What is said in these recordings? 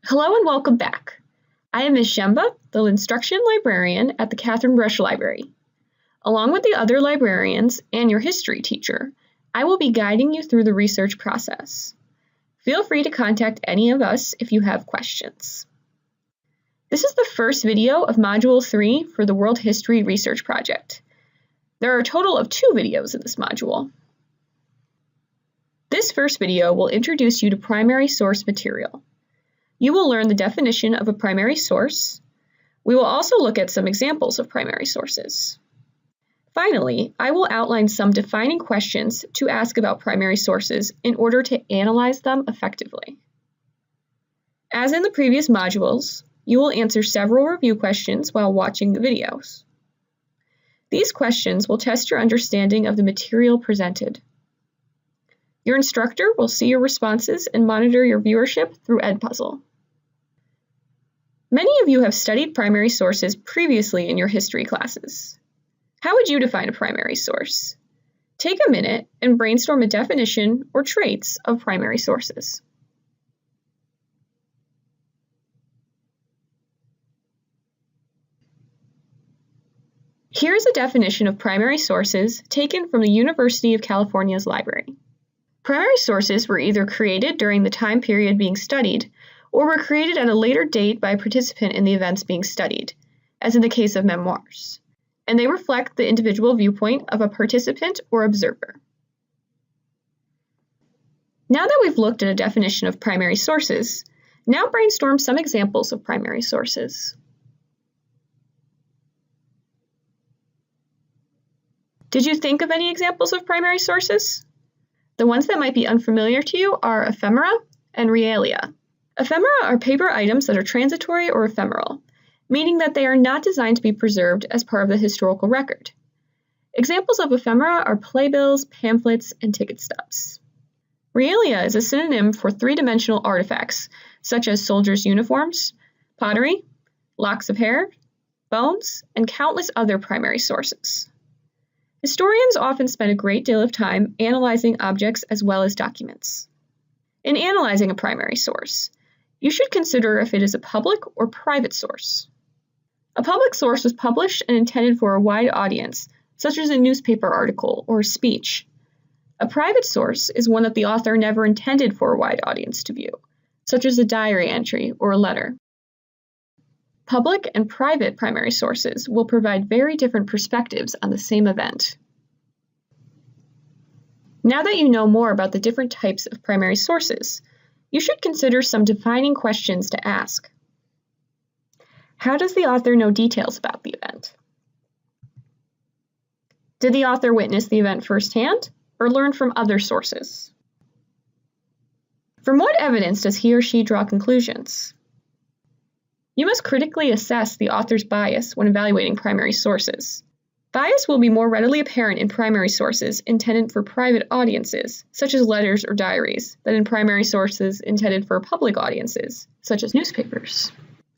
Hello and welcome back. I am Ms. Shemba, the instruction librarian at the Catherine Brush Library. Along with the other librarians and your history teacher, I will be guiding you through the research process. Feel free to contact any of us if you have questions. This is the first video of Module 3 for the World History Research Project. There are a total of 2 videos in this module. This first video will introduce you to primary source material. You will learn the definition of a primary source. We will also look at some examples of primary sources. Finally, I will outline some defining questions to ask about primary sources in order to analyze them effectively. As in the previous modules, you will answer several review questions while watching the videos. These questions will test your understanding of the material presented. Your instructor will see your responses and monitor your viewership through Edpuzzle. Many of you have studied primary sources previously in your history classes. How would you define a primary source? Take a minute and brainstorm a definition or traits of primary sources. Here's a definition of primary sources taken from the University of California's library. Primary sources were either created during the time period being studied or were created at a later date by a participant in the events being studied, as in the case of memoirs, and they reflect the individual viewpoint of a participant or observer. Now that we've looked at a definition of primary sources, now brainstorm some examples of primary sources. Did you think of any examples of primary sources? The ones that might be unfamiliar to you are ephemera and realia. Ephemera are paper items that are transitory or ephemeral, meaning that they are not designed to be preserved as part of the historical record. Examples of ephemera are playbills, pamphlets, and ticket stubs. Realia is a synonym for three-dimensional artifacts, such as soldiers' uniforms, pottery, locks of hair, bones, and countless other primary sources. Historians often spend a great deal of time analyzing objects as well as documents. In analyzing a primary source, you should consider if it is a public or private source. A public source was published and intended for a wide audience, such as a newspaper article or a speech. A private source is one that the author never intended for a wide audience to view, such as a diary entry or a letter. Public and private primary sources will provide very different perspectives on the same event. Now that you know more about the different types of primary sources, you should consider some defining questions to ask. How does the author know details about the event? Did the author witness the event firsthand or learn from other sources? From what evidence does he or she draw conclusions? You must critically assess the author's bias when evaluating primary sources. Bias will be more readily apparent in primary sources intended for private audiences, such as letters or diaries, than in primary sources intended for public audiences, such as newspapers.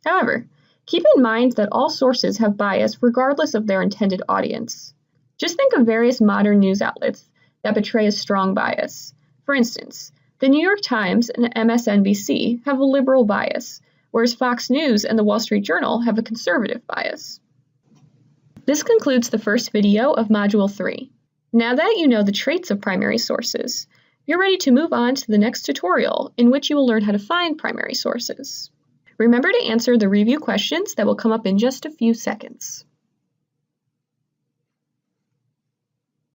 However, keep in mind that all sources have bias regardless of their intended audience. Just think of various modern news outlets that betray a strong bias. For instance, the New York Times and MSNBC have a liberal bias, whereas Fox News and the Wall Street Journal have a conservative bias. This concludes the first video of Module 3. Now that you know the traits of primary sources, you're ready to move on to the next tutorial in which you will learn how to find primary sources. Remember to answer the review questions that will come up in just a few seconds.